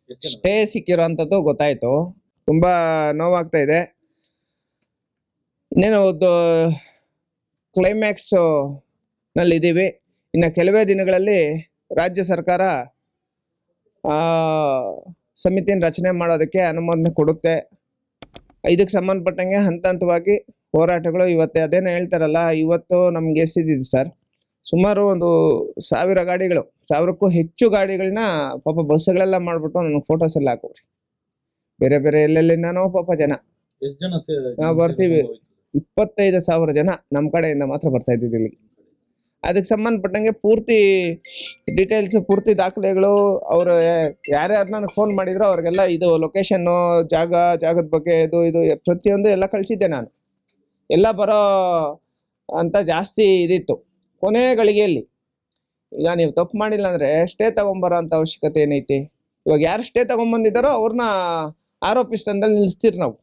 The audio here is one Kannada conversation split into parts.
ಸ್ಟೇ ಸಿಕ್ಕಿರೋಂಥದ್ದು ಗೊತ್ತಾಯ್ತು. ತುಂಬಾ ನೋವಾಗ್ತಾ ಇದೆ. ಇನ್ನೇನು ಕ್ಲೈಮ್ಯಾಕ್ಸ್ ನಲ್ಲಿ ಇದ್ದೀವಿ. ಇನ್ನು ಕೆಲವೇ ದಿನಗಳಲ್ಲಿ ರಾಜ್ಯ ಸರ್ಕಾರ ಸಮಿತಿಯನ್ನು ರಚನೆ ಮಾಡೋದಕ್ಕೆ ಅನುಮೋದನೆ ಕೊಡುತ್ತೆ. ಇದಕ್ಕೆ ಸಂಬಂಧಪಟ್ಟಂಗೆ ಹಂತ ಹಂತವಾಗಿ ಹೋರಾಟಗಳು ಇವತ್ತೇ ಅದೇನೋ ಹೇಳ್ತಾರಲ್ಲ, ಇವತ್ತು ನಮ್ಗೆ ಎಷ್ಟಿದೆ ಸರ್, ಸುಮಾರು ಒಂದು 1000 ಗಾಡಿಗಳು, 1000ಕ್ಕೂ ಹೆಚ್ಚು ಗಾಡಿಗಳನ್ನ ಪಾಪ ಬಸ್ಗಳೆಲ್ಲ ಮಾಡ್ಬಿಟ್ಟು ನನಗೆ ಫೋಟೋಸ್ ಎಲ್ಲ ಹಾಕೋರಿ. ಬೇರೆ ಬೇರೆ ಎಲ್ಲೆಲ್ಲಿಂದಾನೋ ಪಾಪ ಜನ. ಎಷ್ಟು ಜನ ನಾವು ಬರ್ತೀವಿ, 25,000 ಜನ ನಮ್ಮ ಕಡೆಯಿಂದ ಮಾತ್ರ ಬರ್ತಾ ಇದ್ದಿದ್ದು ಇಲ್ಲಿ. ಅದಕ್ಕೆ ಸಂಬಂಧಪಟ್ಟಂಗೆ ಪೂರ್ತಿ ಡೀಟೇಲ್ಸ್, ಪೂರ್ತಿ ದಾಖಲೆಗಳು, ಅವರು ಯಾರ್ಯಾರು ನನಗೆ ಫೋನ್ ಮಾಡಿದ್ರು ಅವ್ರಿಗೆಲ್ಲ ಇದು ಲೊಕೇಶನ್ನು, ಜಾಗದ ಬಗ್ಗೆ ಇದು ಪ್ರತಿಯೊಂದು ಎಲ್ಲ ಕಳಿಸಿದ್ದೆ ನಾನು. ಎಲ್ಲ ಬರೋ ಅಂತ ಜಾಸ್ತಿ ಇದಿತ್ತು. ಕೊನೆ ಗಳಿಗೆಯಲ್ಲಿ ಈಗ ನೀವು ತಪ್ಪು ಮಾಡಿಲ್ಲ ಅಂದರೆ ಸ್ಟೇ ತಗೊಂಬರೋ ಅಂಥ ಅವಶ್ಯಕತೆ ಏನೈತಿ? ಇವಾಗ ಯಾರು ಸ್ಟೇ ತಗೊಂಬಂದಿದ್ದಾರೋ ಅವ್ರನ್ನ ಆರೋಪಿ ಸ್ಥಾನದಲ್ಲಿ ನಿಲ್ಲಿಸ್ತೀರಿ ನಾವು.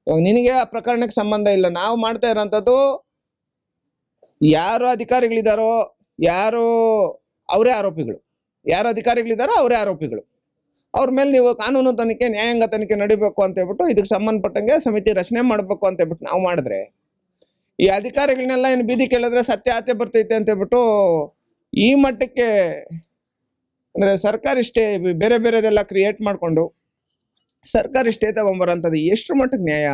ಇವಾಗ ನಿನಗೆ ಆ ಪ್ರಕರಣಕ್ಕೆ ಸಂಬಂಧ ಇಲ್ಲ. ನಾವು ಮಾಡ್ತಾ ಇರೋಂಥದ್ದು ಯಾರು ಅಧಿಕಾರಿಗಳಿದ್ದಾರೋ ಯಾರು ಅವರೇ ಆರೋಪಿಗಳು, ಯಾರು ಅಧಿಕಾರಿಗಳಿದ್ದಾರೋ ಅವರೇ ಆರೋಪಿಗಳು. ಅವ್ರ ಮೇಲೆ ನೀವು ಕಾನೂನು ತನಿಖೆ, ನ್ಯಾಯಾಂಗ ತನಿಖೆ ನಡಿಬೇಕು ಅಂತ ಹೇಳ್ಬಿಟ್ಟು ಇದಕ್ಕೆ ಸಂಬಂಧಪಟ್ಟಂಗೆ ಸಮಿತಿ ರಚನೆ ಮಾಡಬೇಕು ಅಂತ ಹೇಳ್ಬಿಟ್ಟು ನಾವು ಮಾಡಿದ್ರೆ, ಈ ಅಧಿಕಾರಿಗಳನ್ನೆಲ್ಲ ಏನು ಬೀದಿ ಕೇಳಿದ್ರೆ ಸತ್ಯಾತೆ ಬರ್ತೈತೆ ಅಂತ ಹೇಳ್ಬಿಟ್ಟು ಈ ಮಟ್ಟಕ್ಕೆ ಅಂದರೆ ಸರ್ಕಾರಿ ಸ್ಟೇ ಬೇರೆ ಬೇರೆದೆಲ್ಲ ಕ್ರಿಯೇಟ್ ಮಾಡಿಕೊಂಡು ಸರ್ಕಾರಿ ಸ್ಟೇ ತಗೊಂಬರೋಂಥದ್ದು ಎಷ್ಟು ಮಟ್ಟಕ್ಕೆ ನ್ಯಾಯ?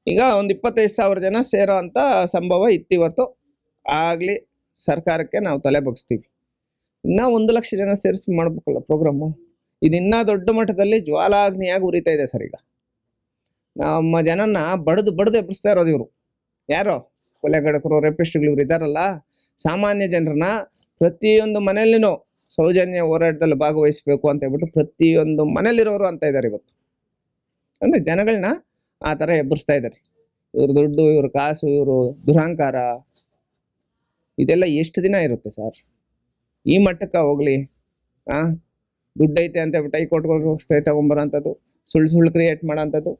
ಈಗ ಒಂದು 25,000 ಜನ ಸೇರೋ ಅಂಥ ಸಂಭವ ಇತ್ತಿವತ್ತು. ಆಗಲಿ ಸರ್ಕಾರಕ್ಕೆ ನಾವು ತಲೆ ಬಗ್ಸ್ತೀವಿ. ಇನ್ನೂ 1 ಲಕ್ಷ ಜನ ಸೇರಿಸಿ ಮಾಡ್ಬೇಕಲ್ಲ ಪ್ರೋಗ್ರಾಮು. ಇದು ಇನ್ನೂ ದೊಡ್ಡ ಮಟ್ಟದಲ್ಲಿ ಜ್ವಾಲಾಗ್ನಿಯಾಗಿ ಉರಿತಾ ಇದೆ ಸರ್. ಈಗ ನಮ್ಮ ಜನನ ಬಡ್ದು ಎಬ್ಬಿಸ್ತಾ ಇರೋದು ಇವರು. ಯಾರೋ ಕೊಲೆಗಡಕರು, ರೇಪಿಸ್ಟ್ಗಳು ಇವ್ರು ಇದ್ದಾರಲ್ಲ, ಸಾಮಾನ್ಯ ಜನರನ್ನ ಪ್ರತಿಯೊಂದು ಮನೆಯಲ್ಲಿನೂ ಸೌಜನ್ಯ ಹೋರಾಟದಲ್ಲಿ ಭಾಗವಹಿಸಬೇಕು ಅಂತ ಹೇಳ್ಬಿಟ್ಟು ಪ್ರತಿಯೊಂದು ಮನೇಲಿರೋರು ಅಂತ ಇದ್ದಾರೆ ಇವತ್ತು. ಅಂದರೆ ಜನಗಳನ್ನ ಆ ಥರ ಎಬ್ಬರಿಸ್ತಾ ಇದ್ದಾರೆ. ಇವ್ರ ದುಡ್ಡು, ಇವ್ರ ಕಾಸು, ಇವರು ದುರಹಂಕಾರ, ಇದೆಲ್ಲ ಎಷ್ಟು ದಿನ ಇರುತ್ತೆ ಸರ್? ಈ ಮಟ್ಟಕ್ಕೆ ಹೋಗ್ಲಿ. ದುಡ್ಡು ಐತೆ ಅಂತ ಹೇಳ್ಬಿಟ್ಟು ಹೈಕೋರ್ಟ್ಗಳು ಸ್ಟೇ ತಗೊಂಬರೋಂಥದ್ದು, ಸುಳ್ಳು ಕ್ರಿಯೇಟ್ ಮಾಡೋಂಥದ್ದು,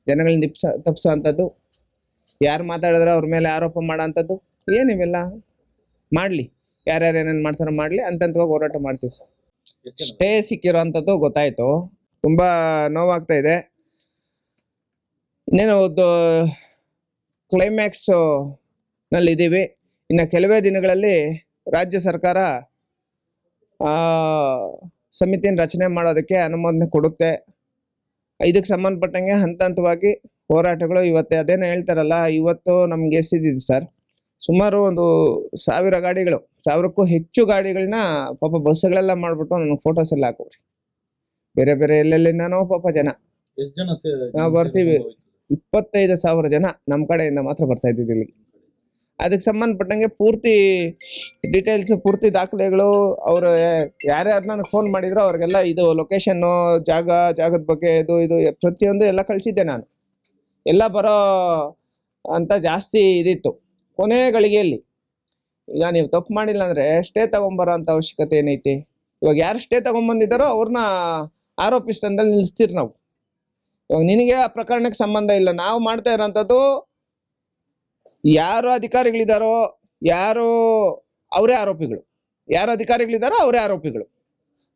ಜನಗಳನ್ನ ತಪ್ಪಿಸೋ ಅಂಥದ್ದು, ಯಾರು ಮಾತಾಡಿದ್ರೆ ಅವ್ರ ಮೇಲೆ ಆರೋಪ ಮಾಡೋ ಅಂಥದ್ದು, ಏನಿವೆಲ್ಲ ಮಾಡಲಿ. ಯಾರ್ಯಾರು ಏನೇನು ಮಾಡ್ತಾರೋ ಮಾಡಲಿ, ಹಂತವಾಗಿ ಹೋರಾಟ ಮಾಡ್ತೀವಿ ಸರ್. ಸ್ಟೇ ಸಿಕ್ಕಿರೋ ಅಂಥದ್ದು ಗೊತ್ತಾಯ್ತು. ತುಂಬ ನೋವಾಗ್ತಾ ಇದೆ. ಇನ್ನೇನು ಕ್ಲೈಮ್ಯಾಕ್ಸ್ ನಲ್ಲಿ ಇದ್ದೀವಿ. ಇನ್ನು ಕೆಲವೇ ದಿನಗಳಲ್ಲಿ ರಾಜ್ಯ ಸರ್ಕಾರ ಸಮಿತಿಯನ್ನು ರಚನೆ ಮಾಡೋದಕ್ಕೆ ಅನುಮೋದನೆ ಕೊಡುತ್ತೆ. ಇದಕ್ಕೆ ಸಂಬಂಧಪಟ್ಟಂಗೆ ಹಂತ ಹಂತವಾಗಿ ಹೋರಾಟಗಳು ಇವತ್ತೇ ಅದೇನೋ ಹೇಳ್ತಾರಲ್ಲ, ಇವತ್ತು ನಮ್ಗೆ ಎಷ್ಟಿದೆ ಸರ್, ಸುಮಾರು ಒಂದು 1000 ಗಾಡಿಗಳು, 1000ಕ್ಕೂ ಹೆಚ್ಚು ಗಾಡಿಗಳನ್ನ ಪಾಪ ಬಸ್ಗಳೆಲ್ಲ ಮಾಡ್ಬಿಟ್ಟು ನನಗೆ ಫೋಟೋಸ್ ಎಲ್ಲ ಹಾಕೋರಿ. ಬೇರೆ ಬೇರೆ ಎಲ್ಲೆಲ್ಲಿಂದಾನೋ ಪಾಪ ಜನ. ಎಷ್ಟು ಜನ ನಾವು ಬರ್ತೀವಿ, 25,000 ಜನ ನಮ್ಮ ಕಡೆಯಿಂದ ಮಾತ್ರ ಬರ್ತಾ ಇದ್ದಿದ್ದು ಇಲ್ಲಿ. ಅದಕ್ಕೆ ಸಂಬಂಧಪಟ್ಟಂಗೆ ಪೂರ್ತಿ ಡೀಟೇಲ್ಸ್, ಪೂರ್ತಿ ದಾಖಲೆಗಳು, ಅವರು ಯಾರ್ಯಾರು ನನಗೆ ಫೋನ್ ಮಾಡಿದ್ರು ಅವ್ರಿಗೆಲ್ಲ ಇದು ಲೊಕೇಶನ್ನು, ಜಾಗದ ಬಗ್ಗೆ ಇದು ಪ್ರತಿಯೊಂದು ಎಲ್ಲ ಕಳಿಸಿದ್ದೆ ನಾನು. ಎಲ್ಲ ಬರೋ ಅಂತ ಜಾಸ್ತಿ ಇದಿತ್ತು. ಕೊನೆ ಗಳಿಗೆಯಲ್ಲಿ ಈಗ ನೀವು ತಪ್ಪು ಮಾಡಿಲ್ಲ ಅಂದರೆ ಸ್ಟೇ ತಗೊಂಬರೋ ಅಂಥ ಅವಶ್ಯಕತೆ ಏನೈತಿ? ಇವಾಗ ಯಾರು ಸ್ಟೇ ತಗೊಂಬಂದಿದ್ದಾರೋ ಅವ್ರನ್ನ ಆರೋಪಿ ಸ್ಥಾನದಲ್ಲಿ ನಿಲ್ಲಿಸ್ತೀರಿ ನಾವು. ಇವಾಗ ನಿನಗೆ ಆ ಪ್ರಕರಣಕ್ಕೆ ಸಂಬಂಧ ಇಲ್ಲ. ನಾವು ಮಾಡ್ತಾ ಇರೋಂಥದ್ದು ಯಾರು ಅಧಿಕಾರಿಗಳಿದ್ದಾರೋ ಯಾರು ಅವರೇ ಆರೋಪಿಗಳು, ಯಾರು ಅಧಿಕಾರಿಗಳಿದ್ದಾರೋ ಅವರೇ ಆರೋಪಿಗಳು.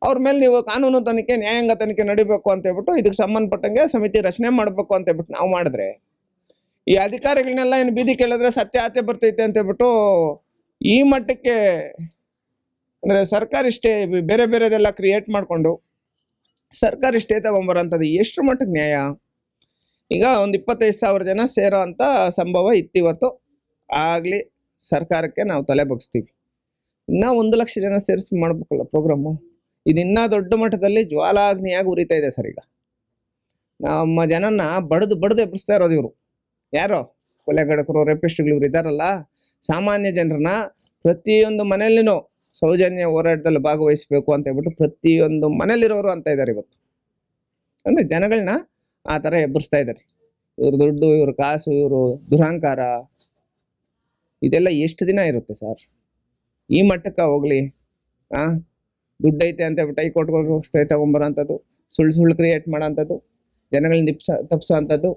ಅವ್ರ ಮೇಲೆ ನೀವು ಕಾನೂನು ತನಿಖೆ, ನ್ಯಾಯಾಂಗ ತನಿಖೆ ನಡಿಬೇಕು ಅಂತ ಹೇಳ್ಬಿಟ್ಟು ಇದಕ್ಕೆ ಸಂಬಂಧಪಟ್ಟಂಗೆ ಸಮಿತಿ ರಚನೆ ಮಾಡಬೇಕು ಅಂತ ಹೇಳ್ಬಿಟ್ಟು ನಾವು ಮಾಡಿದ್ರೆ, ಈ ಅಧಿಕಾರಿಗಳನ್ನೆಲ್ಲ ಏನು ಬೀದಿ ಕೇಳಿದ್ರೆ ಸತ್ಯಾತೆ ಬರ್ತೈತೆ ಅಂತ ಹೇಳ್ಬಿಟ್ಟು ಈ ಮಟ್ಟಕ್ಕೆ ಅಂದರೆ ಸರ್ಕಾರಿ ಸ್ಟೇ ಬೇರೆ ಬೇರೆದೆಲ್ಲ ಕ್ರಿಯೇಟ್ ಮಾಡಿಕೊಂಡು ಸರ್ಕಾರಿ ಸ್ಟೇ ತಗೊಂಬರೋಂಥದ್ದು ಎಷ್ಟು ಮಟ್ಟಕ್ಕೆ ನ್ಯಾಯ? ಈಗ ಒಂದು 25,000 ಜನ ಸೇರೋ ಅಂಥ ಸಂಭವ ಇತ್ತಿವತ್ತು. ಆಗಲಿ ಸರ್ಕಾರಕ್ಕೆ ನಾವು ತಲೆ ಬಗ್ಸ್ತೀವಿ. ಇನ್ನೂ 1 ಲಕ್ಷ ಜನ ಸೇರಿಸಿ ಮಾಡ್ಬೇಕಲ್ಲ ಪ್ರೋಗ್ರಾಮು. ಇದು ಇನ್ನೂ ದೊಡ್ಡ ಮಟ್ಟದಲ್ಲಿ ಜ್ವಾಲಾಗ್ನಿಯಾಗಿ ಉರಿತಾ ಇದೆ ಸರ್. ಈಗ ನಮ್ಮ ಜನನ ಬಡ್ದು ಎಬ್ಬಿಸ್ತಾ ಇರೋದು ಇವರು. ಯಾರೋ ಕೊಲೆಗಡಕರು, ರೇಪಿಸ್ಟ್ಗಳು ಇವ್ರು ಇದ್ದಾರಲ್ಲ, ಸಾಮಾನ್ಯ ಜನರನ್ನ ಪ್ರತಿಯೊಂದು ಮನೆಯಲ್ಲಿನೂ ಸೌಜನ್ಯ ಹೋರಾಟದಲ್ಲಿ ಭಾಗವಹಿಸಬೇಕು ಅಂತ ಹೇಳ್ಬಿಟ್ಟು ಪ್ರತಿಯೊಂದು ಮನೇಲಿರೋರು ಅಂತ ಇದ್ದಾರೆ ಇವತ್ತು. ಅಂದರೆ ಜನಗಳನ್ನ ಆ ಥರ ಎಬ್ಬರಿಸ್ತಾ ಇದ್ದಾರೆ. ಇವ್ರ ದುಡ್ಡು, ಇವ್ರ ಕಾಸು, ಇವರು ದುರಹಂಕಾರ, ಇದೆಲ್ಲ ಎಷ್ಟು ದಿನ ಇರುತ್ತೆ ಸರ್? ಈ ಮಟ್ಟಕ್ಕೆ ಹೋಗ್ಲಿ. ದುಡ್ಡು ಐತೆ ಅಂತ ಹೇಳ್ಬಿಟ್ಟು ಹೈಕೋರ್ಟ್ಗಳು ಸ್ಟೇ ತಗೊಂಬರೋಂಥದ್ದು, ಸುಳ್ಳು ಕ್ರಿಯೇಟ್ ಮಾಡೋಂಥದ್ದು, ಜನಗಳನ್ನ ತಪ್ಪಿಸೋ ಅಂಥದ್ದು,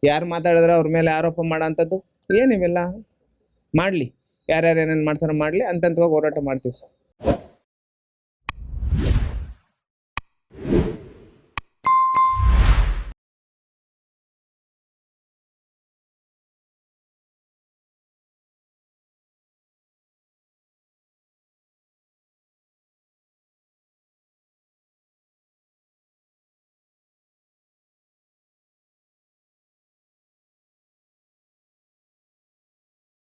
ಯಾರು ಮಾತಾಡಿದ್ರೆ ಅವ್ರ ಮೇಲೆ ಆರೋಪ ಮಾಡೋ ಅಂಥದ್ದು, ಏನಿವೆಲ್ಲ ಮಾಡಲಿ. ಯಾರ್ಯಾರು ಏನೇನು ಮಾಡ್ತಾರೋ ಮಾಡಲಿ, ಹಂತವಾಗಿ ಹೋರಾಟ ಮಾಡ್ತೀವಿ ಸರ್.